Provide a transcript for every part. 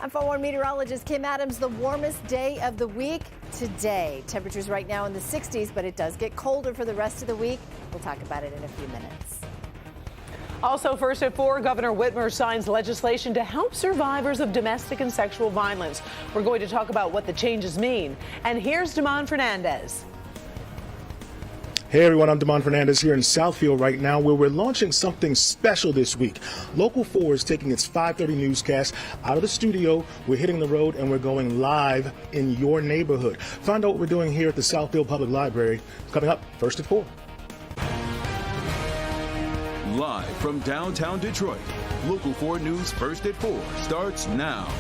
I'm 4-1 meteorologist Kim Adams. The warmest day of the week today. Temperatures right now in the 60s, but it does get colder for the rest of the week. We'll talk about it in a few minutes. Also, first at 4, Governor Whitmer signs legislation to help survivors of domestic and sexual violence. We're going to talk about what the changes mean. And here's Damon Fernandez. Hey everyone, I'm Damon Fernandez here in Southfield right now, where we're launching something special this week. Local 4 is taking its 5:30 newscast out of the studio. We're hitting the road and we're going live in your neighborhood. Find out what we're doing here at the Southfield Public Library. Coming up first at 4. Live from downtown Detroit, Local 4 News First at 4 starts now.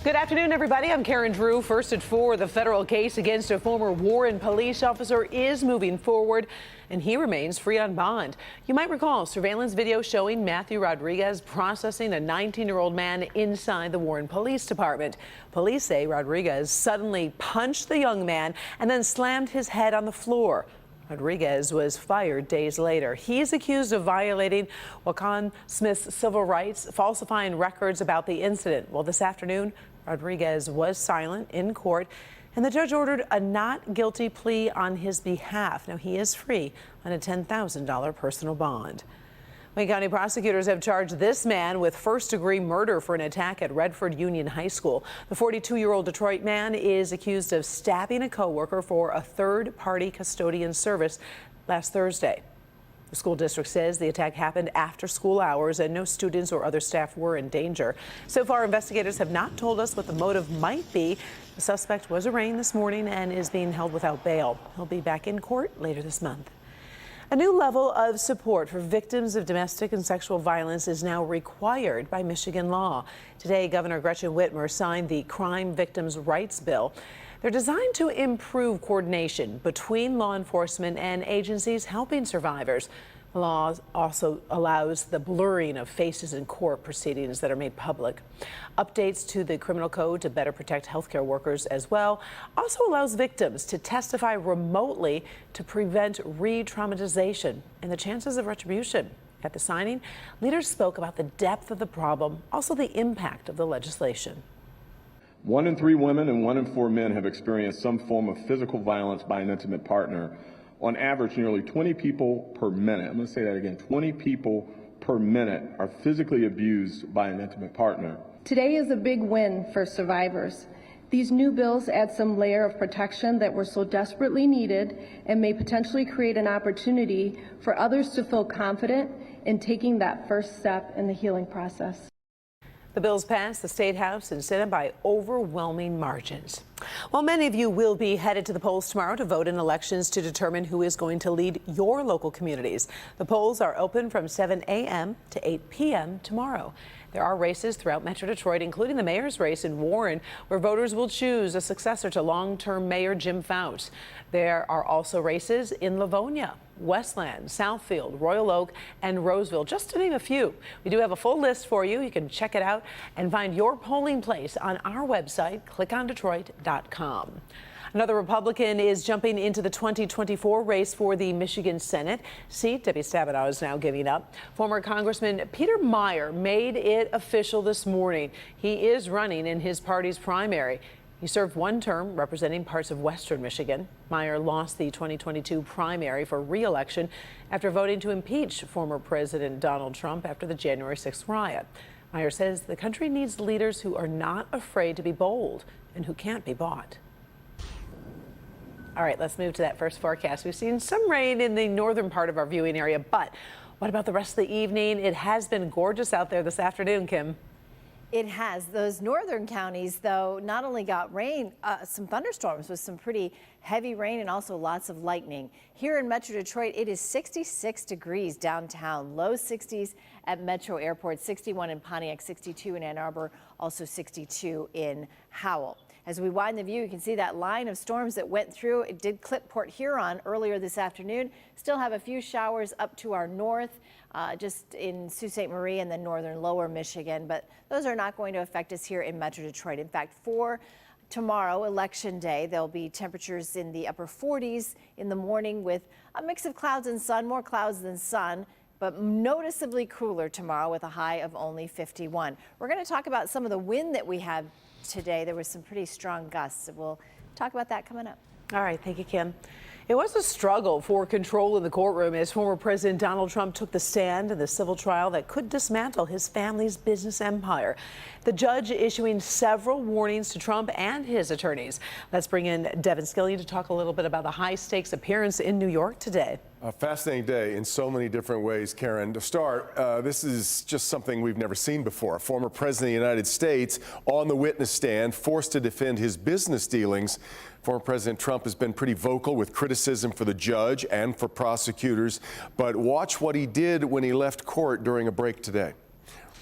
Good afternoon, everybody. I'm Karen Drew. First at 4, the federal case against a former Warren police officer is moving forward, and he remains free on bond. You might recall surveillance video showing Matthew Rodriguez processing a 19-year-old man inside the Warren Police Department. Police say Rodriguez suddenly punched the young man and then slammed his head on the floor. Rodriguez was fired days later. He's accused of violating Wakan Smith's civil rights, falsifying records about the incident. Well, this afternoon, Rodriguez was silent in court, and the judge ordered a not guilty plea on his behalf. Now, he is free on a $10,000 personal bond. Wayne County prosecutors have charged this man with first-degree murder for an attack at Redford Union High School. The 42-year-old Detroit man is accused of stabbing a coworker for a third-party custodian service last Thursday. The school district says the attack happened after school hours and no students or other staff were in danger. So far, investigators have not told us what the motive might be. The suspect was arraigned this morning and is being held without bail. He'll be back in court later this month. A new level of support for victims of domestic and sexual violence is now required by Michigan law. Today, Governor Gretchen Whitmer signed the Crime Victims' Rights Bill. They're designed to improve coordination between law enforcement and agencies helping survivors. The law also allows the blurring of faces in court proceedings that are made public. Updates to the criminal code to better protect healthcare workers as well. Also allows victims to testify remotely to prevent re-traumatization and the chances of retribution. At the signing, leaders spoke about the depth of the problem, also the impact of the legislation. 1 in 3 women and 1 in 4 men have experienced some form of physical violence by an intimate partner. On average, nearly 20 people per minute, I'm going to say that again, 20 people per minute are physically abused by an intimate partner. Today is a big win for survivors. These new bills add some layer of protection that were so desperately needed and may potentially create an opportunity for others to feel confident in taking that first step in the healing process. The bills passed the State House and Senate by overwhelming margins. Well, many of you will be headed to the polls tomorrow to vote in elections to determine who is going to lead your local communities. The polls are open from 7 a.m. to 8 p.m. tomorrow. There are races throughout Metro Detroit, including the mayor's race in Warren, where voters will choose a successor to long-term Mayor Jim Fouts. There are also races in Livonia, Westland, Southfield, Royal Oak, and Roseville, just to name a few. We do have a full list for you. You can check it out and find your polling place on our website, clickondetroit.com. Another Republican is jumping into the 2024 race for the Michigan Senate seat. Debbie Stabenow is now giving up. Former Congressman Peter Meyer made it official this morning. He is running in his party's primary. He served 1 term representing parts of western Michigan. Meyer lost the 2022 primary for re-election after voting to impeach former President Donald Trump after the January 6th riot. Meyer says the country needs leaders who are not afraid to be bold and who can't be bought. All right, let's move to that first forecast. We've seen some rain in the northern part of our viewing area, but what about the rest of the evening? It has been gorgeous out there this afternoon, Kim. It has. Those northern counties, though, not only got rain, some thunderstorms with some pretty heavy rain and also lots of lightning. Here in Metro Detroit, it is 66 degrees downtown, low 60s at Metro Airport, 61 in Pontiac, 62 in Ann Arbor, also 62 in Howell. As we widen the view, you can see that line of storms that went through. It did clip Port Huron earlier this afternoon. Still have a few showers up to our north, just in Sault Ste. Marie and the northern lower Michigan, but those are not going to affect us here in Metro Detroit. In fact, for tomorrow, Election Day, there'll be temperatures in the upper 40s in the morning with a mix of clouds and sun, more clouds than sun. but noticeably cooler tomorrow with a high of only 51. We're going to talk about some of the wind that we had today. There was some pretty strong gusts. We'll talk about that coming up. All right, thank you, Kim. It was a struggle for control in the courtroom as former President Donald Trump took the stand in the civil trial that could dismantle his family's business empire. The judge issuing several warnings to Trump and his attorneys. Let's bring in Devin Skillion to talk a little bit about the high-stakes appearance in New York today. A fascinating day in so many different ways, Karen. To start, this is just something we've never seen before. A former president of the United States on the witness stand, forced to defend his business dealings. Former President Trump has been pretty vocal with criticism for the judge and for prosecutors. But watch what he did when he left court during a break today.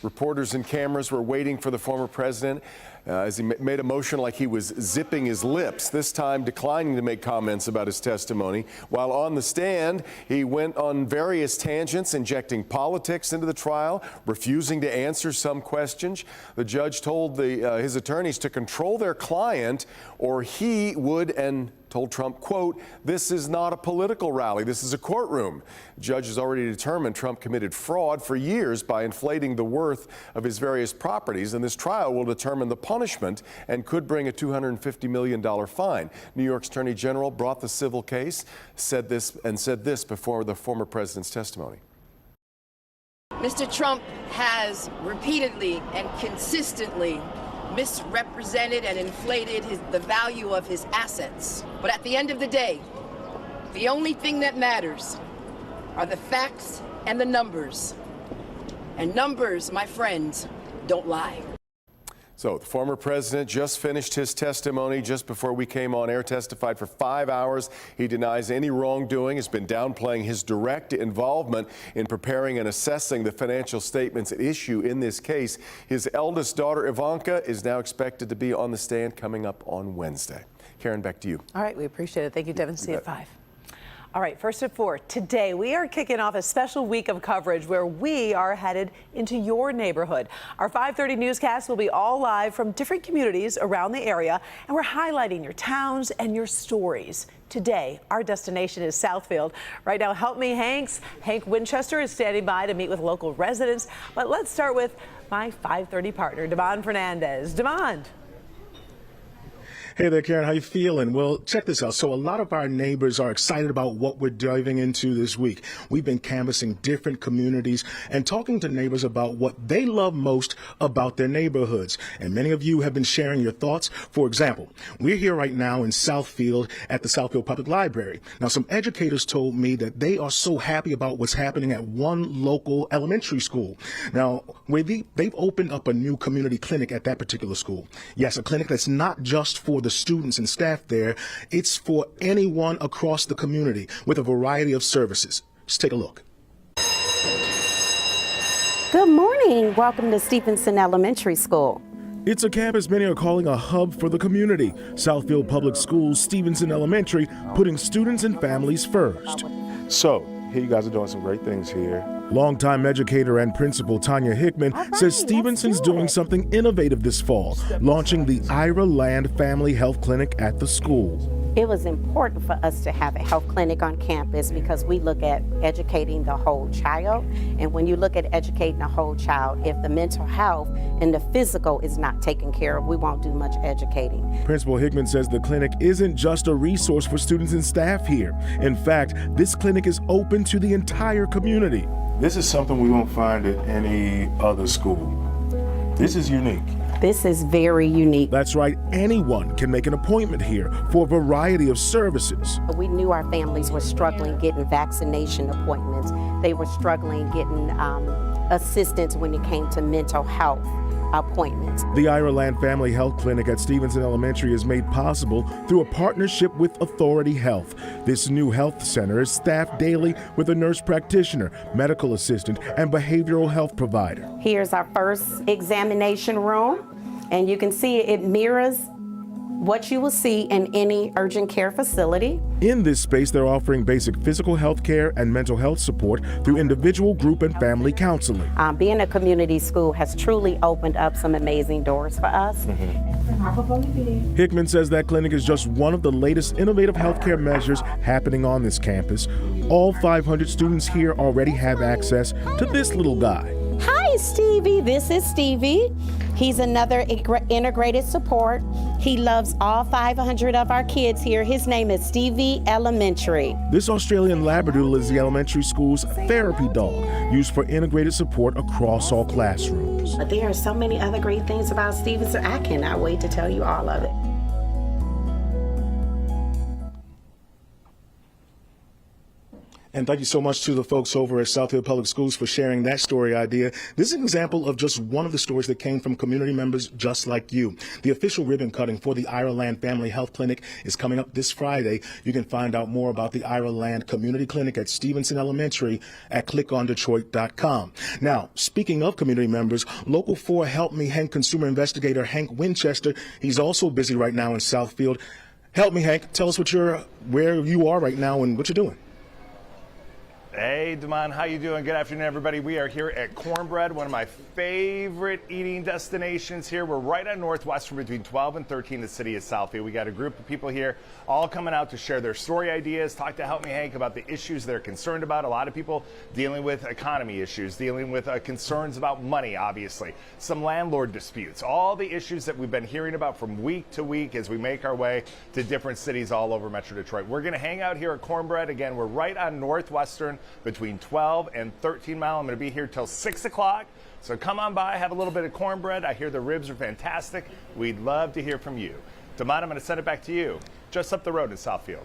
Reporters and cameras were waiting for the former president as he made a motion like he was zipping his lips, this time declining to make comments about his testimony. While on the stand, he went on various tangents, injecting politics into the trial, refusing to answer some questions. The judge told his attorneys to control their client or he would, and told Trump, quote, "This is not a political rally. This is a courtroom." The judge has already determined Trump committed fraud for years by inflating the worth of his various properties, and this trial will determine the punishment and could bring a $250 million fine. New York's Attorney General brought the civil case, said this before the former president's testimony. Mr. Trump has repeatedly and consistently misrepresented and inflated the value of his assets. But at the end of the day, the only thing that matters are the facts and the numbers. And numbers, my friends, don't lie. So the former president just finished his testimony just before we came on air, testified for 5 hours. He denies any wrongdoing, has been downplaying his direct involvement in preparing and assessing the financial statements at issue in this case. His eldest daughter, Ivanka, is now expected to be on the stand coming up on Wednesday. Karen, back to you. All right, we appreciate it. Thank you, Devin. See you at 5. All right, first at 4. Today, we are kicking off a special week of coverage where we are headed into your neighborhood. Our 5:30 newscast will be all live from different communities around the area, and we're highlighting your towns and your stories. Today, our destination is Southfield. Right now, help me, Hanks. Hank Winchester is standing by to meet with local residents. But let's start with my 5:30 partner, Damon Fernandez. Damon. Hey there, Karen. How you feeling? Well, check this out. So a lot of our neighbors are excited about what we're diving into this week. We've been canvassing different communities and talking to neighbors about what they love most about their neighborhoods. And many of you have been sharing your thoughts. For example, we're here right now in Southfield at the Southfield Public Library. Now, some educators told me that they are so happy about what's happening at one local elementary school. Now, they've opened up a new community clinic at that particular school. Yes, a clinic that's not just for the students and staff there. It's for anyone across the community with a variety of services. Just take a look. Good morning. Welcome to Stevenson Elementary School. It's a campus many are calling a hub for the community. Southfield Public Schools, Stevenson Elementary, putting students and families first. So, here you guys are doing some great things here. Longtime educator and principal Tanya Hickman says Stevenson's doing something innovative this fall, launching the Ira Land Family Health Clinic at the school. It was important for us to have a health clinic on campus because we look at educating the whole child. And when you look at educating the whole child, if the mental health and the physical is not taken care of, we won't do much educating. Principal Hickman says the clinic isn't just a resource for students and staff here. In fact, this clinic is open to the entire community. This is something we won't find at any other school. This is unique. This is very unique. That's right, anyone can make an appointment here for a variety of services. We knew our families were struggling getting vaccination appointments. They were struggling getting assistance when it came to mental health appointments. The Ira Land Family Health Clinic at Stevenson Elementary is made possible through a partnership with Authority Health. This new health center is staffed daily with a nurse practitioner, medical assistant, and behavioral health provider. Here's our first examination room, and you can see it mirrors what you will see in any urgent care facility. In this space, they're offering basic physical health care and mental health support through individual, group, and family counseling. Being a community school has truly opened up some amazing doors for us. Hickman says that clinic is just one of the latest innovative healthcare measures happening on this campus. All 500 students here already have access to this little guy. Hi, Stevie. This is Stevie. He's another integrated support. He loves all 500 of our kids here. His name is Stevie Elementary. This Australian Labradoodle is the elementary school's therapy dog, used for integrated support across all classrooms. But there are so many other great things about Stevie, so I cannot wait to tell you all of it. And thank you so much to the folks over at Southfield Public Schools for sharing that story idea. This is an example of just one of the stories that came from community members just like you. The official ribbon cutting for the Ireland Family Health Clinic is coming up this Friday. You can find out more about the Ireland Community Clinic at Stevenson Elementary at clickondetroit.com. Now, speaking of community members, Local 4 Help Me Hank consumer investigator Hank Winchester, he's also busy right now in Southfield. Help me, Hank. Tell us where you are right now and what you're doing. Hey, Damon, how you doing? Good afternoon, everybody. We are here at Cornbread, one of my favorite eating destinations here. We're right on Northwestern between 12 and 13 in the city of Southfield. We got a group of people here all coming out to share their story ideas, talk to Help Me Hank about the issues they're concerned about. A lot of people dealing with economy issues, dealing with concerns about money, obviously, some landlord disputes, all the issues that we've been hearing about from week to week as we make our way to different cities all over Metro Detroit. We're going to hang out here at Cornbread. Again, we're right on Northwestern between 12 and 13 Mile. I'm going to be here till 6 o'clock. So come on by, have a little bit of cornbread. I hear the ribs are fantastic. We'd love to hear from you. Damon, I'm going to send it back to you, just up the road in Southfield.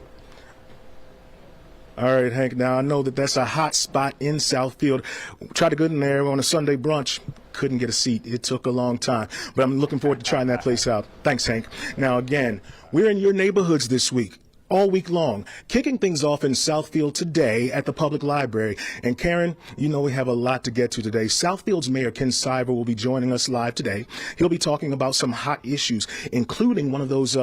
All right, Hank. Now, I know that that's a hot spot in Southfield. Tried to get in there on a Sunday brunch. Couldn't get a seat. It took a long time. But I'm looking forward to trying that place out. Thanks, Hank. Now, again, we're in your neighborhoods this week, all week long, kicking things off in Southfield today at the Public Library. And Karen, you know we have a lot to get to today. Southfield's Mayor Ken Siver will be joining us live today. He'll be talking about some hot issues, including one of those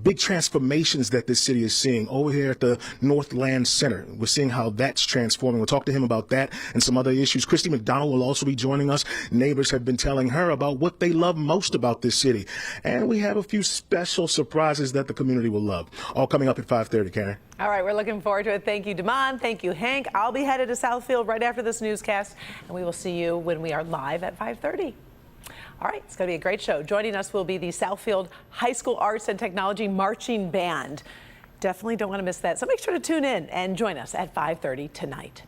big transformations that this city is seeing over here at the Northland Center. We're seeing how that's transforming. We'll talk to him about that and some other issues. Christy McDonald will also be joining us. Neighbors have been telling her about what they love most about this city. And we have a few special surprises that the community will love. All coming up at 5:30, Karen. All right, we're looking forward to it. Thank you, Damon. Thank you, Hank. I'll be headed to Southfield right after this newscast, and we will see you when we are live at 5:30. All right, it's going to be a great show. Joining us will be the Southfield High School Arts and Technology Marching Band. Definitely don't want to miss that. So make sure to tune in and join us at 5:30 tonight.